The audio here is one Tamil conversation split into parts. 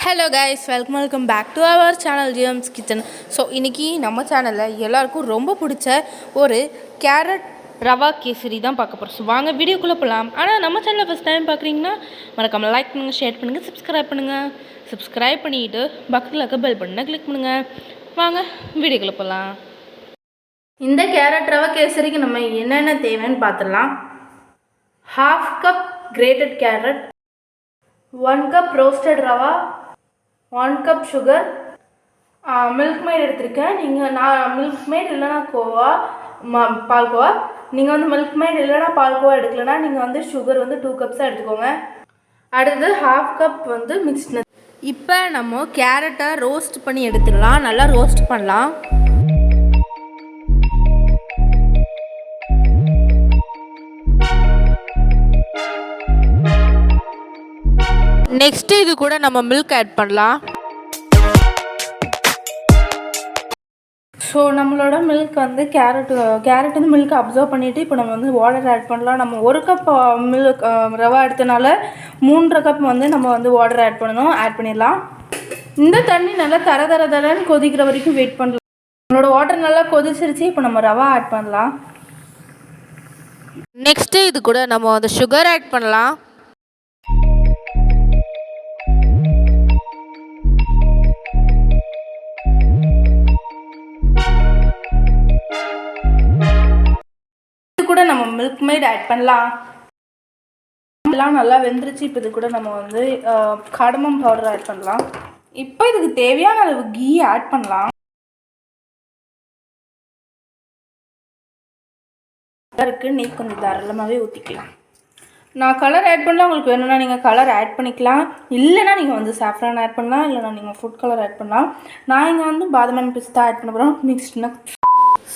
Hello guys, welcome back to our channel GMs kitchen. So இன்றைக்கி நம்ம சேனலில் எல்லாருக்கும் ரொம்ப பிடிச்ச ஒரு கேரட் ரவா கேசரி தான் பார்க்க போகிறோம். ஸோ வாங்க வீடியோக்குள்ளே போகலாம். ஆனால் நம்ம சேனலில் ஃபஸ்ட் டைம் பார்க்குறீங்கன்னா மறக்காமல் லைக் பண்ணுங்கள், ஷேர் பண்ணுங்கள், சப்ஸ்கிரைப் பண்ணிவிட்டு பக்கத்தில் இருக்க பெல் பட்டனை கிளிக் பண்ணுங்கள். வாங்க வீடியோக்குள்ளே போகலாம். இந்த கேரட் ரவா கேசரிக்கு நம்ம என்னென்ன தேவைன்னு பார்த்துடலாம். 1/2 cup கிரேட்டட் carrot, 1 cup roasted rava, 1 cup sugar, milk mat எடுத்திருக்கேன். நான் மில்க் மேட் இல்லைனா பால்கோவா. நீங்கள் வந்து மில்க் மேட் இல்லைனா பால்கோவா எடுக்கலைன்னா நீங்கள் சுகர் 2 கப்ஸாக எடுத்துக்கோங்க. அடுத்தது 1/2 கப் மிக்ஸ்ட் நட்ஸ். இப்போ நம்ம கேரட்டை ரோஸ்ட் பண்ணி எடுத்துடலாம். நல்லா ரோஸ்ட் பண்ணலாம். நெக்ஸ்ட்டு இது கூட நம்ம மில்க் ஆட் பண்ணலாம். ஸோ நம்மளோட மில்க் கேரட் மில்க் அப்சர்வ் பண்ணிவிட்டு இப்போ நம்ம வாட்டர் ஆட் பண்ணலாம். நம்ம 1 கப் மில்க் ரவா எடுத்தனால 3.5 கப் நம்ம வாட்டர் ஆட் பண்ணிடலாம். இந்த தண்ணி நல்லா தரன்னு கொதிக்கிற வரைக்கும் வெயிட் பண்ணலாம். நம்மளோட வாட்டர் நல்லா கொதிச்சிருச்சு. இப்போ நம்ம ரவா ஆட் பண்ணலாம். நெக்ஸ்ட்டு இது கூட நம்ம சுகர் ஆட் பண்ணலாம். கூட நம்ம மில்க் மேட் ஆட் பண்ணலாம். எல்லாம் நல்லா வெந்துருச்சு. இப்போ இது கூட நம்ம காடமம் பவுடர் ஆட் பண்ணலாம். இப்போ இதுக்கு தேவையான அளவு கீ ஆட் பண்ணலாம். நெய் கொஞ்சம் தாராளமாகவே ஊற்றிக்கலாம். நான் கலர் ஆட் பண்ணலாம். உங்களுக்கு வேணும்னா நீங்கள் கலர் ஆட் பண்ணிக்கலாம். இல்லைனா நீங்கள் சாஃப்ரான் ஆட் பண்ணலாம். இல்லைனா நீங்கள் ஃபுட் கலர் ஆட் பண்ணலாம். நான் இங்கே பாதாம் அண்ட் பிஸ்தா ஆட் பண்ண போகிறோம் மிக்ஸ்ட்னா.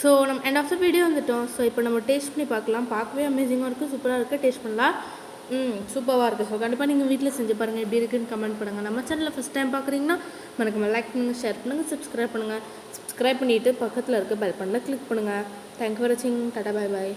ஸோ நம்ம எண்ட் ஆஃப் த வீடியோ வந்துட்டோம். ஸோ இப்போ நம்ம டேஸ்ட் பண்ணி பார்க்கலாம். பார்க்கவே அமேசிங்காக இருக்குது, சூப்பராக இருக்குது. டேஸ்ட் பண்ணலாம். சூப்பராக இருக்குது. ஸோ கண்டிப்பாக நீங்கள் வீட்டில் செஞ்சு பாருங்கள். எப்படி இருக்குன்னு கமெண்ட் பண்ணுங்கள். நம்ம சேனலில் ஃபஸ்ட் டைம் பார்க்குறீங்கன்னா மறக்காம லைக் பண்ணுங்கள், ஷேர் பண்ணுங்கள், சப்ஸ்கிரைப் பண்ணிவிட்டு பக்கத்தில் இருக்க பெல் பட்டனை கிளிக் பண்ணுங்கள். தேங்க்யூ ஃபார் வாட்சிங். டாடா, பாய் பாய்.